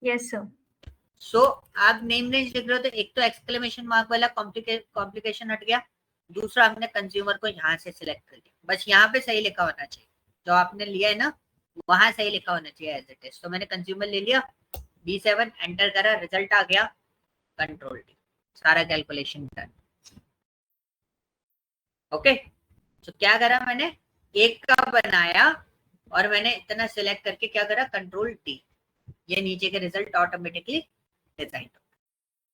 Yes, sir. सो आप नेम रेंज लिख रहे हो तो एक तो एक्सक्लेमेशन मार्क वाला कॉम्प्लिकेशन हट गया, दूसरा हमने कंज्यूमर को यहाँ से सिलेक्ट कर लिया। बस यहाँ पे सही लिखा होना चाहिए, जो आपने लिया है ना वहां सही लिखा होना चाहिए एज इट इज। तो मैंने कंज्यूमर ले लिया, B7 एंटर करा, रिजल्ट आ गया, कंट्रोल D, सारा कैलकुलेशन डन। ओके, तो क्या करा मैंने? एक का बनाया और मैंने इतना सिलेक्ट करके क्या करा? कंट्रोल D, ये नीचे के रिजल्ट ऑटोमेटिकली डिजाइन हो,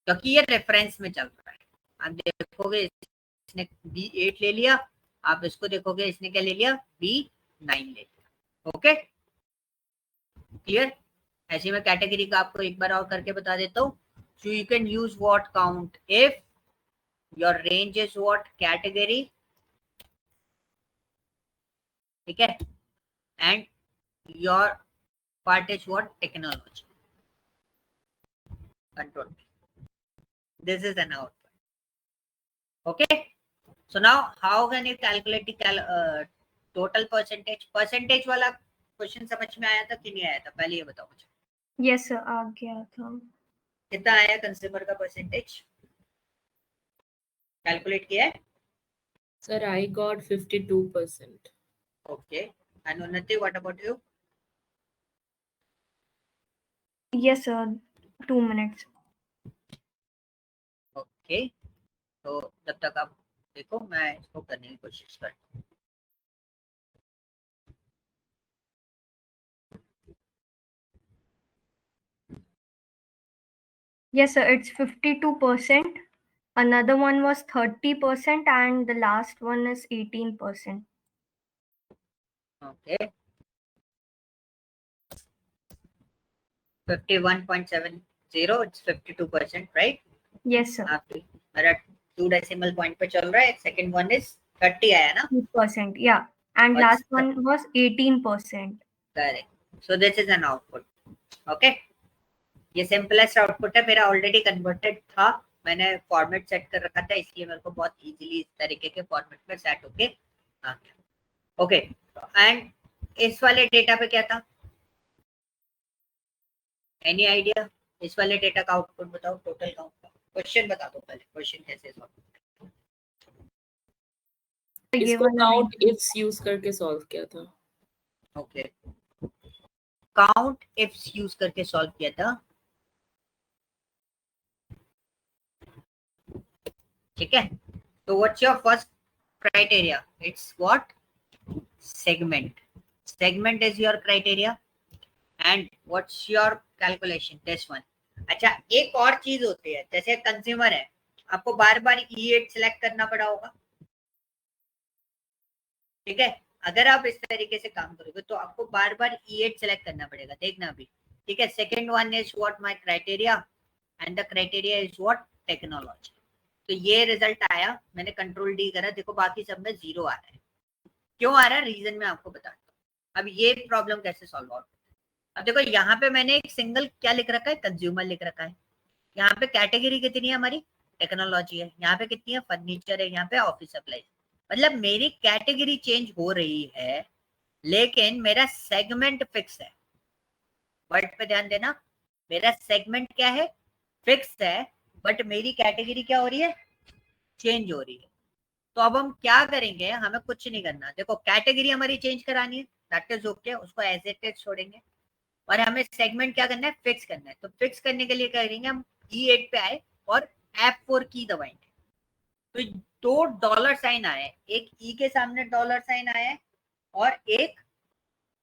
क्योंकि ये रेफरेंस में चल रहा है। आप देखोगे इसने B8 ले लिया, आप इसको देखोगे इसने क्या ले लिया? B9 ले लिया। Okay clear? ऐसी मैं कैटेगरी का आपको एक बार और करके बता देता हूँ। So you can use what count if your range is what category, ठीक है, and your part is what technology, control. This is an output. Okay, so now how can you calculate the total percentage? Percentage वाला क्वेश्चन समझ में आया था कि नहीं आया था? पहले ये बताओ मुझे, Yes, sir. आ गया था. कितना आया कंज्यूमर का परसेंटेज? कैलकुलेट किया है? Sir I got 52%. Okay, and Unnati what about you? Yes, sir. 2 minutes. Okay, तो जब तक आप देखो मैं इसको करने की कोशिश करता हूँ। Yes, sir. It's 52%. Another one was 30%, and the last one is 18%. Okay, 51.70, it's 52%, right? Yes sir. आपकी मेरा 2 डेसिमल पॉइंट पे चल रहा है. सेकंड वन इज 30 आया ना? 2%, yeah. And What's last one was 18%. Correct. So this is an output. Okay, ये सिंपलेस्ट आउटपुट है. मेरा ऑलरेडी कन्वर्टेड था, मैंने फॉर्मेट सेट कर रखा था, इसलिए मेरे को बहुत इजीली इस तरीके के फॉर्मेट में सेट होके आ गया. ओके, एंड इस वाले डेटा पे क्या था? Any idea? इस वाले डेटा का आउटपुट बताओ, टोटल काउंट का. क्वेश्चन बता दो पहले, क्वेश्चन कैसे सॉल्व. ये इसको वाला काउंट इफ्स यूज करके सॉल्व किया था. ओके, काउंट इफ्स यूज करके सॉल्व किया था. ठीक है, तो what's your first criteria? It's what? Segment. Segment is your criteria. And what's your calculation? This one. अच्छा, एक और चीज होती है, जैसे कंज्यूमर है, आपको बार बार E8 सिलेक्ट करना पड़ा होगा. ठीक है, अगर आप इस तरीके से काम करोगे तो आपको बार बार E8 सिलेक्ट करना पड़ेगा. देखना अभी. ठीक है, second one is what my criteria and the criteria is what? Technology. तो ये रिजल्ट आया, मैंने कंट्रोल डी करा, देखो बाकी सब में 0 आ रहा है. क्यों आ रहा है? रीजन मैं आपको बताता हूँ. अब ये प्रॉब्लम कैसे सॉल्व आउट. अब देखो यहाँ पे मैंने एक सिंगल क्या लिख रखा है? कंज्यूमर लिख रखा है. यहाँ पे कैटेगरी कितनी है हमारी? टेक्नोलॉजी है. यहाँ पे कितनी है? फर्नीचर है. यहाँ पे ऑफिस सप्लाई. मतलब मेरी कैटेगरी चेंज हो रही है, लेकिन मेरा सेगमेंट फिक्स है. वर्ड पे ध्यान देना, मेरा सेगमेंट क्या है? फिक्स है, बट मेरी कैटेगरी क्या हो रही है? चेंज हो रही है. तो अब हम क्या करेंगे? हमें कुछ नहीं करना. देखो, कैटेगरी हमारी चेंज करानी है, दैट इज ओके, उसको एज इट इज छोड़ेंगे. और हमें सेगमेंट क्या करना है? फिक्स करना है. तो फिक्स करने के लिए क्या करेंगे? हम E8 पे आए और F4 की दबाएंगे. तो 2 डॉलर साइन आए, एक E के सामने डॉलर साइन आया है और एक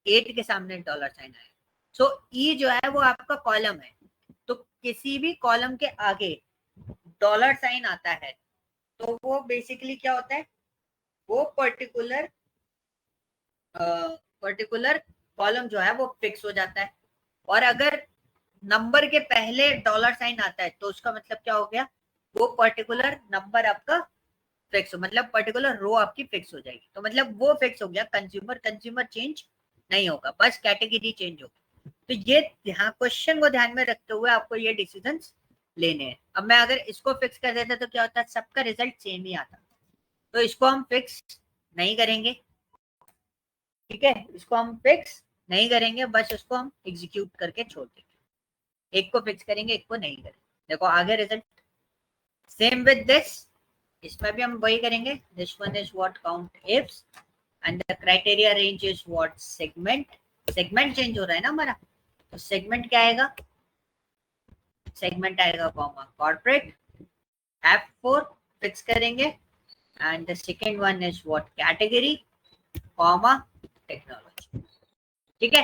8 के सामने डॉलर साइन आया है. सो E जो है वो आपका कॉलम है. तो किसी भी कॉलम के आगे डॉलर साइन आता है तो वो बेसिकली क्या होता है? वो पर्टिकुलर कॉलम जो है वो फिक्स हो जाता है. और अगर नंबर के पहले डॉलर साइन आता है तो उसका मतलब क्या हो गया? वो पर्टिकुलर नंबर आपका फिक्स हो, मतलब पर्टिकुलर रो आपकी फिक्स हो जाएगी. तो मतलब वो फिक्स हो गया. कंज्यूमर चेंज नहीं होगा, बस कैटेगरी चेंज होगी. तो ये ध्यान, क्वेश्चन को ध्यान में रखते हुए आपको ये डिसीजंस लेने हैं. अब मैं अगर इसको फिक्स कर देता तो क्या होता? सबका रिजल्ट सेम ही आता. तो इसको हम फिक्स नहीं करेंगे. ठीक है, इसको हम फिक्स नहीं करेंगे, बस इसको हम एग्जीक्यूट करके छोड़ देंगे. एक को फिक्स करेंगे, एक को नहीं करेंगे. देखो आगे रिजल्ट सेम विद दिस. इसमें भी हम वही करेंगे. This one is what? Count ifs and the criteria range is what? Segment. Segment change हो रहा है ना हमारा, तो सेगमेंट क्या आएगा? सेगमेंट आएगा कॉमा कॉर्पोरेट. F4 फिक्स करेंगे and the second one is what? Category comma technology. ठीक है,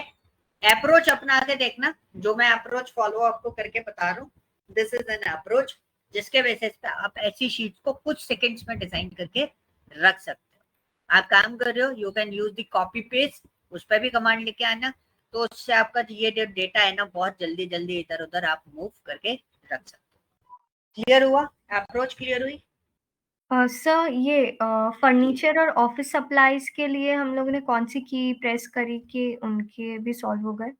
अप्रोच अपना के देखना. जो मैं अप्रोच फॉलो आपको करके बता रहा हूँ, दिस इज एन अप्रोच जिसके बेसिस पे आप ऐसी शीट को कुछ सेकंड्स में डिजाइन करके रख सकते हो. आप काम कर रहे हो, you can use the copy paste, उस पर भी कमांड लेके आना. तो उससे आपका ये जो डेटा है ना, बहुत जल्दी जल्दी इधर उधर आप मूव करके रख सकते हो. क्लियर हुआ? अप्रोच क्लियर हुई? सर ये फर्नीचर और ऑफिस सप्लाईज के लिए हम लोगों ने कौन सी की प्रेस करी कि उनके भी सॉल्व हो गए?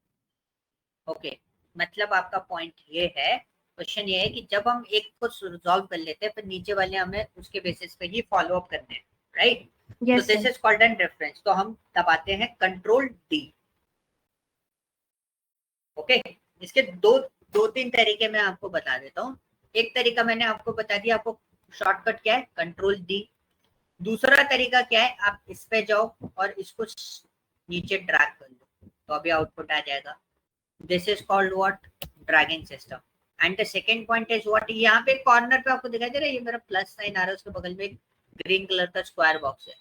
ओके, मतलब आपका पॉइंट ये है, क्वेश्चन ये है कि जब हम एक को रिजॉल्व कर लेते हैं, फिर नीचे वाले हमें उसके बेसिस पे ही फॉलो अप करने हैं, राइट? तो this is called an reference. तो हम दबाते हैं कंट्रोल डी. ओके, इसके दो तीन तरीके मैं आपको बता देता हूँ. एक तरीका मैंने आपको बता दिया, आपको शॉर्टकट क्या है? Control D. दूसरा तरीका क्या है? आप इस पे जाओ और इसको नीचे ड्रैग कर लो, तो अभी आउटपुट आ जाएगा. This is called what? Dragging system. And the second point is what? यहाँ पे कॉर्नर पे आपको दिखाई दे रहा है, ये मेरा प्लस साइन आ रहा है, उसके बगल में एक ग्रीन कलर का स्क्वायर बॉक्स है,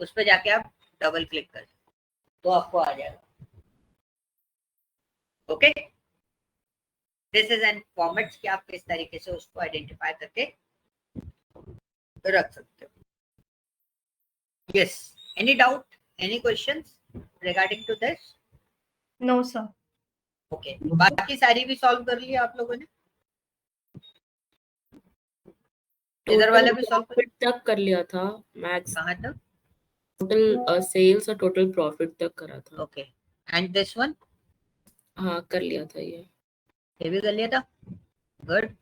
उस पे जाके आप डबल क्लिक कर तो आपको आ जाएगा. Okay, this is N format कि आप किस तरीके से उसको आइडेंटिफाई करके रख सकते हो. Yes, any doubt, any questions regarding to this? No sir. Okay, बाकी सारी भी सॉल्व कर ली आप लोगों ने? इधर वाला भी सॉल्व कर? प्रॉफिट तक कर लिया था मैक्स, कहाँ तक? टोटल सेल्स और टोटल प्रॉफिट तक करा था। Okay, and this one? हाँ कर लिया था ये भी कर लिया था, गुड।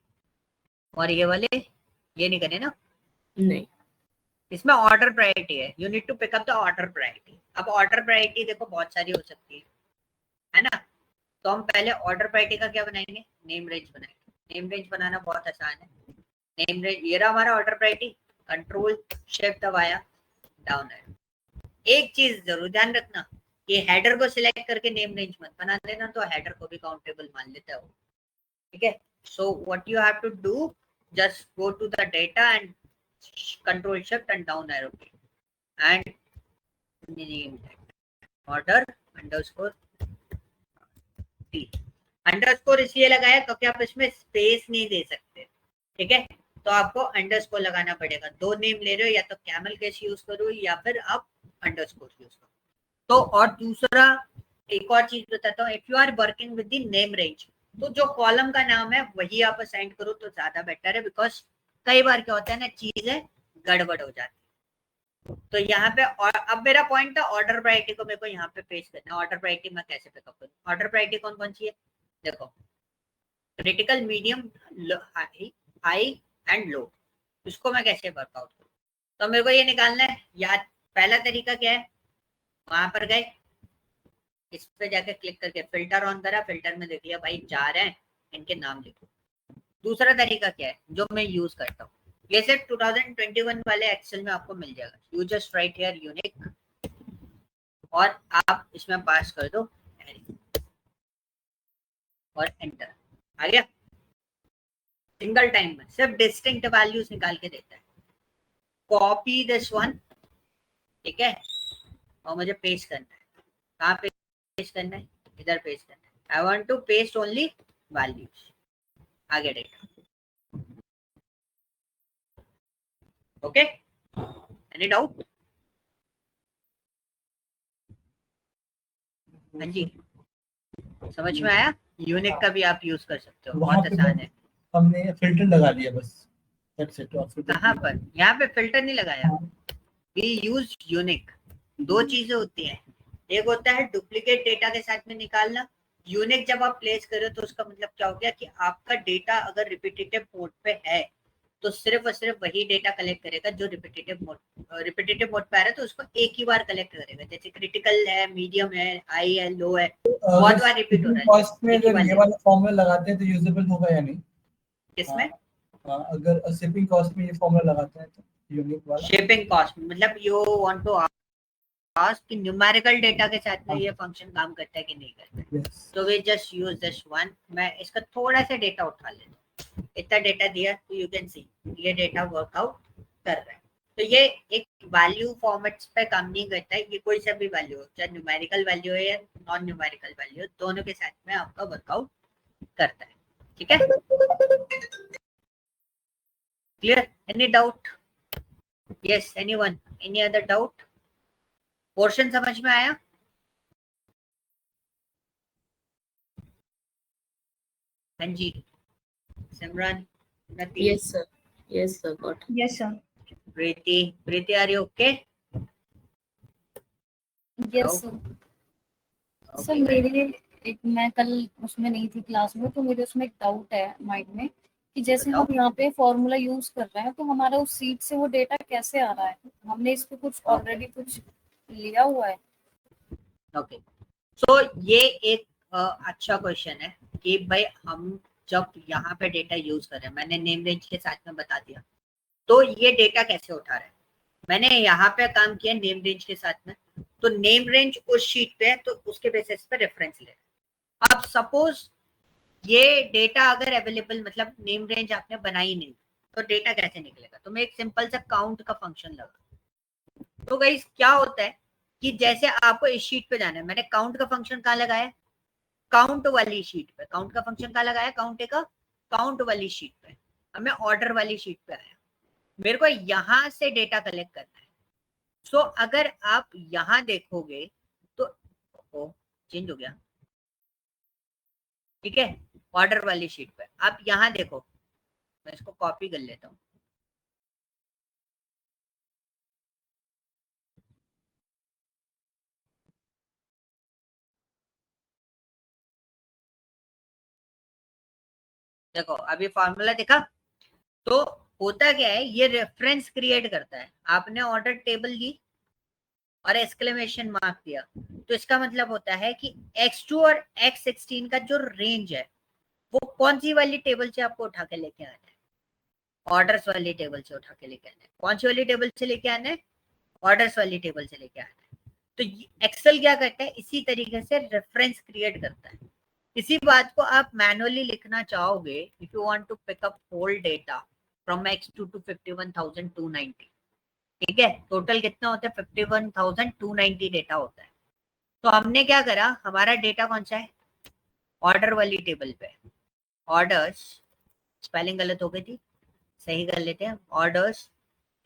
और ये वाले ये नहीं करे ना? नहीं। इसमें ऑर्डर प्रायोरिटी है, you need to pick up the order priority. अब ऑर्डर प्रायोरिटी देखो बहुत सारी हो सकती है ना? तो हम पहले ऑर्डर प्रायोरिटी का क्या बनाएंगे? नेम रेंज बनाएंगे। नेम रेंज बनाना बहुत आसान है। नेम रेंज ये रहा हमारा ऑर्डर प्रायोरिटी, कंट्रोल शिफ्ट दबाया, डाउन है। एक चीज जरूर ध्यान रखना, ये हेडर को सिलेक्ट करके नेम रेंज मत बना देना, तो हेडर को भी काउंटेबल मान लेता है वो, ठीक है? So what you have to do, just go to the data and control shift and down arrow key and name that order underscore t। Underscore इसलिए लगाया क्योंकि आप इसमें स्पेस नहीं दे सकते, ठीक है? तो आपको अंडरस्कोर लगाना पड़ेगा। दो नेम ले रहे हो, या तो कैमल कैश यूज करो या फिर आप अंडरस्कोर यूज करो। तो और दूसरा एक और चीज बताता हूँ, if you are working with the name range, तो जो कॉलम का नाम है वही आप असाइन करो तो ज्यादा बेटर है, बिकॉज कई बार क्या होता है ना, चीजें गड़बड़ हो जाती है। तो यहाँ पे और अब मेरा पॉइंट था ऑर्डर प्रायोरिटी को मेरे को यहाँ पे पेश करना है। ऑर्डर प्रायोरिटी मैं कैसे पिकअप करूँ? ऑर्डर प्रायोरिटी कौन कौन सी है देखो, critical, medium, high and low. इसको मैं कैसे वर्कआउट करूँ? तो मेरे को ये निकालना है याद। पहला तरीका क्या है, वहां पर गए, इस पे जाके क्लिक करके फिल्टर ऑन करा, फिल्टर में देख लिया भाई जा रहे हैं, इनके नाम लिखो। दूसरा तरीका क्या है जो मैं यूज करता हूँ, ये सिर्फ 2021 वाले एक्सेल में आपको मिल जाएगा। You just write here unique और आप इसमें पास कर दो और एंटर, आ गया। सिंगल टाइम में सिर्फ डिस्टिंक्ट वैल्यूज निकाल के देता है। कॉपी दिस वन, ठीक है, और मुझे पेस्ट करना है। कहाँ पेस्ट करना है? इधर पेस्ट करना है। I want to paste only values, आगे डेटा, ओके? Any doubt? हाँ जी, समझ में आया? यूनिक का भी आप यूज कर सकते हो, बहुत आसान है। हमने फिल्टर लगा लिया बस, दैट्स इट। कहाँ पर? यहाँ पे फिल्टर नहीं लगाया, वी यूज यूनिक। दो चीजें होती हैं, एक होता है डुप्लीकेट डेटा के साथ में निकालना। यूनिक जब आप प्लेस करो तो उसका मतलब क्या हो गया कि आपका डेटा अगर रिपीटेटिव मोड पे है तो सिर्फ और सिर्फ वही डेटा कलेक्ट करेगा जो रिपीटेटिव मोड पे आ रहा है, तो उसको एक ही बार कलेक्ट करेगा। जैसे क्रिटिकल है, मीडियम है, हाई है, लो है, बहुत बार रिपीट हो रहा है। कॉस्ट में अगर ये वाला फॉर्मूला लगाते हैं तो यूजेबल होगा या नहीं? किसमें? अगर शिपिंग कॉस्ट में ये फॉर्मूला लगाते हैं तो यूनिक वाला। शिपिंग कॉस्ट मतलब यू वांट टू आस्क कि न्यूमेरिकल डेटा के साथ में ये फंक्शन काम करता है कि नहीं करता है। तो we just use this one. मैं इसका थोड़ा सा डेटा उठा लेता हूं, इतना डेटा दिया तो यू कैन सी ये डेटा वर्कआउट कर रहा है। तो ये एक वैल्यू फॉर्मेट्स पे काम नहीं करता है, ये कोई सा भी वैल्यू हो, चाहे न्यूमेरिकल वैल्यू है या नॉन न्यूमेरिकल वैल्यू, दोनों के साथ में आपका वर्कआउट करता है, ठीक है? Clear? Any doubt? Yes, anyone? Any other doubt? Portion समझ में आया? हाँ जी, Simran, yes sir got. Yes sir. Preeti are you okay? Yes sir. मेरे मैं कल उसमें नहीं थी क्लास में, तो मेरे उसमें एक डाउट है माइंड में कि जैसे हम यहाँ पे फॉर्मूला यूज कर रहे हैं तो हमारा उस सीट से वो डेटा कैसे आ रहा है? हमने इस पे कुछ ऑलरेडी कुछ लिया हुआ है? ओके, सो ये एक अच्छा क्वेश्चन है कि भाई हम जब यहाँ पे डेटा यूज कर रहे हैं, मैंने नेम रेंज के साथ में बता दिया, तो ये डेटा कैसे उठा रहा है? मैंने यहाँ पे काम किया नेम रेंज के साथ में, तो नेम रेंज उस शीट पे है तो उसके बेसिस पे रेफरेंस ले। अब सपोज ये डेटा अगर अवेलेबल, मतलब नेम रेंज आपने बनाई नहीं, तो डेटा कैसे निकलेगा? तो मैं एक सिंपल सा काउंट का फंक्शन लगा। तो गाइस क्या होता है कि जैसे आपको इस शीट पे जाना है, मैंने काउंट का फंक्शन कहाँ लगाया? काउंट वाली शीट पे। काउंट का फंक्शन कहाँ लगाया? काउंट वाली शीट पे। अब मैं ऑर्डर वाली शीट पे आया, मेरे को यहां से डेटा कलेक्ट करना है। सो अगर आप यहां देखोगे तो चेंज हो गया, ठीक है, ऑर्डर वाली शीट पे। आप यहाँ देखो, मैं इसको कॉपी कर लेता हूँ। देखो अभी फॉर्मूला देखा, तो होता क्या है, ये रेफरेंस क्रिएट करता है। आपने ऑर्डर टेबल ली और एक्सक्लेमेशन मार्क दिया, तो इसका मतलब होता है कि x2 और x16 का जो रेंज है वो कौन सी वाली टेबल से आपको उठा के लेके आना है, ऑर्डर्स वाली टेबल से उठा के लेके आना है। कौन सी वाली टेबल से लेके आना है, ऑर्डर्स वाली टेबल से लेके आना है। तो एक्सेल क्या करता है, इसी तरीके से रेफरेंस क्रिएट करता है। इसी बात को आप मैनुअली लिखना चाहोगे, if you want to pick up whole data from x2 to 51,290, ठीक है, टोटल कितना होता है 51,290 डेटा होता है। तो हमने क्या करा, हमारा डेटा कौन सा है, ऑर्डर वाली टेबल पे, ऑर्डर्स, स्पेलिंग गलत हो गई थी, सही कर लेते हैं, ऑर्डर्स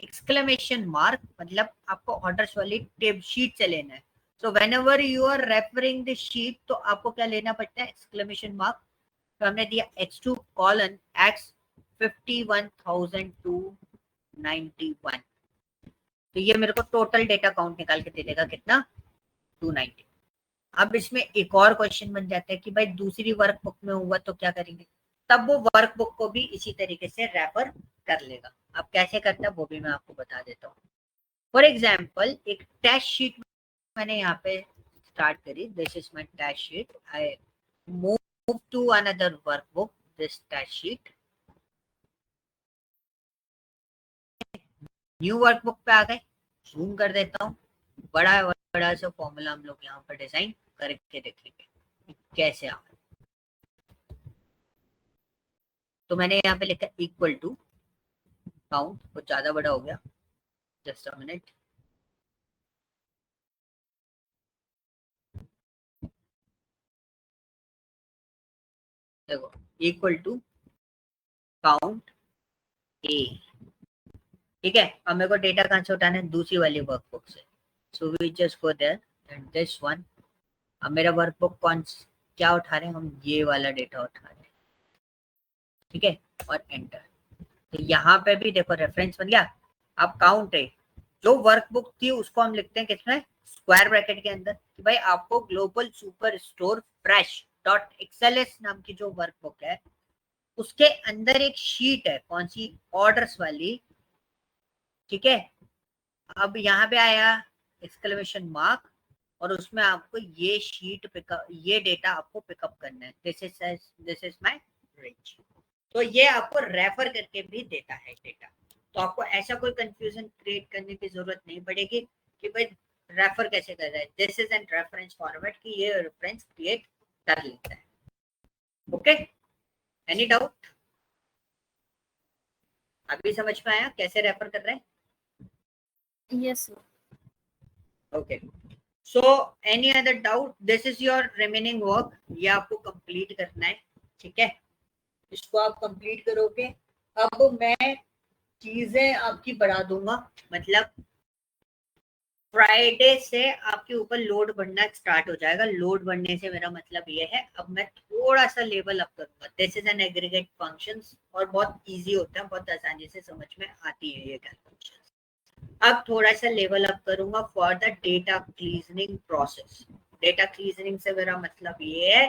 एक्सक्लेमेशन मार्क, मतलब आपको ऑर्डर्स वाली टेब शीट से लेना है। So whenever you are referring the sheet, तो आपको क्या लेना पड़ता है, एक्सक्लेमेशन मार्क। तो हमने दिया x2 कॉलन x 51,291, तो ये मेरे को टोटल डेटा काउंट निकाल के दे देगा कितना, 290। अब इसमें एक और क्वेश्चन बन जाता है कि भाई दूसरी वर्कबुक में हुआ तो क्या करेंगे, तब वो वर्कबुक को भी इसी तरीके से रेफर कर लेगा। अब कैसे करता है वो भी मैं आपको बता देता हूँ। फॉर एग्जाम्पल एक टेस्ट शीट मैंने यहाँ पे स्टार्ट करी, this is my test sheet, I move to another workbook, this test sheet, new workbook पे आ गए, जूम कर देता हूँ, बड़ा बड़ा सा फॉर्मूला हम लोग यहाँ पर डिजाइन करके देखेंगे कैसे आ। तो मैंने यहाँ पे लिखा इक्वल टू काउंट, कुछ ज्यादा बड़ा हो गया, जस्ट अ मिनट, देखो इक्वल टू काउंट ए, ठीक है। अब मेरे को डेटा कहाँ से उठाना है, दूसरी वाली वर्कबुक से, so we just go there and this one. अब मेरा वर्कबुक कौन क्या उठा रहे हैं हम, ये वाला डेटा उठा रहे हैं, ठीक है, और एंटर। तो यहाँ पे भी देखो रेफरेंस बन गया। अब काउंट है, जो वर्कबुक थी उसको हम लिखते हैं किसमें, स्क्वायर ब्रैकेट के अंदर, कि भाई आपको global super store fresh dot XLS नाम की जो वर्कबुक है उसके अंदर एक शीट है, कौन सी, ऑर्डर्स वाली, ठीक है। अब यहाँ पे आया एक्सक्लेमेशन मार्क, और उसमें आपको ये शीट पिकअप, ये डेटा आपको पिकअप करना है, दिस इज माय रेंज। तो ये आपको रेफर करके भी देता है डेटा। तो आपको ऐसा कोई कंफ्यूजन क्रिएट करने की जरूरत नहीं पड़ेगी कि भाई रेफर कैसे कर रहा है, this is N reference format, कि ये रेफरेंस क्रिएट कर लेता है। ओके, एनी डाउट, अभी समझ में आया कैसे रेफर कर रहे हैं? Yes sir. Okay, so any other doubt, this is your remaining work, ये आपको कंप्लीट करना है, ठीक है, इसको आप कंप्लीट करोगे। अब मैं चीजें आपकी बढ़ा दूंगा, मतलब फ्राइडे से आपके ऊपर लोड बढ़ना स्टार्ट हो जाएगा। लोड बढ़ने से मेरा मतलब ये है, अब मैं थोड़ा सा लेवल अप करूंगा। This is an aggregate functions, और बहुत इजी होता है, बहुत आसानी से समझ में आती है ये कैलकुलेशन। अब थोड़ा सा लेवल अप करूंगा for the data cleansing process. Data cleansing से मेरा मतलब ये है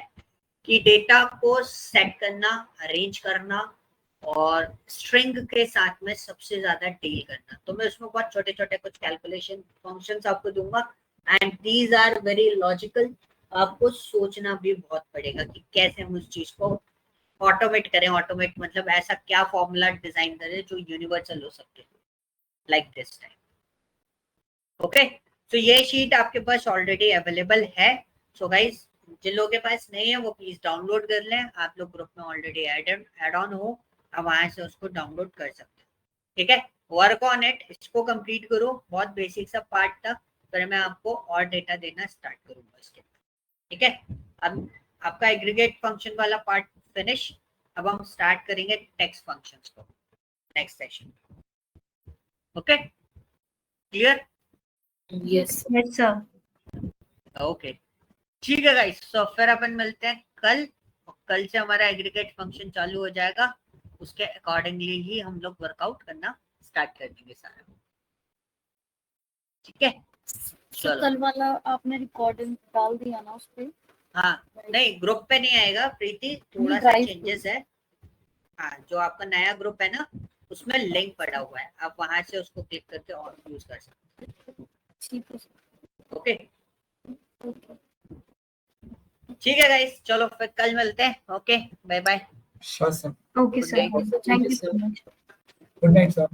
कि डेटा को सेट करना, अरेंज करना, और स्ट्रिंग के साथ में सबसे ज्यादा डील करना। तो मैं उसमें बहुत छोटे छोटे कुछ कैलकुलेशन फंक्शंस आपको दूंगा, and these are very logical. आपको सोचना भी बहुत पड़ेगा कि कैसे हम उस चीज को ऑटोमेट करें। ऑटोमेट मतलब ऐसा क्या फॉर्मूला डिजाइन करें जो यूनिवर्सल हो सके, लाइक दिस टाइम। ओके, तो ये शीट आपके पास ऑलरेडी अवेलेबल है। सो गाइस, जिन लोगों के पास नहीं है वो प्लीज डाउनलोड कर लें। आप लोग ग्रुप में ऑलरेडी एड ऑन हो, अब वहां से उसको डाउनलोड कर सकते हैं, ठीक है। वर्क ऑन इट, इसको कंप्लीट करो, बहुत बेसिक सा पार्ट था, फिर मैं आपको और डेटा देना स्टार्ट करूंगा इसके, ठीक है। अब आपका एग्रीगेट फंक्शन वाला पार्ट फिनिश, अब हम स्टार्ट करेंगे टेक्स्ट फंक्शंस को next session. Okay, clear? Yes yes sir. Okay, ठीक है गाइस, तो फिर अपन मिलते हैं कल कल से हमारा एग्रीगेट फंक्शन चालू हो जाएगा, उसके अकॉर्डिंगली ही हम लोग वर्कआउट करना स्टार्ट कर देंगे सारा, ठीक है। तो कल वाला आपने रिकॉर्डिंग डाल दिया ना उस पे? हाँ नहीं, ग्रुप पे नहीं आएगा प्रीति, थोड़ा सा ड्राइव चेंजेस है। हाँ, जो आपका नया ग्रुप है ना, उसमें लिंक पड़ा हुआ है, आप वहां से उसको क्लिक करके और यूज कर सकते हैं। ठीक है ओके, ओके ठीक है गाइस, चलो फिर कल मिलते हैं। Okay, bye bye. Sure, sir. Okay Good sir, night. Thank you so much. Good night, sir.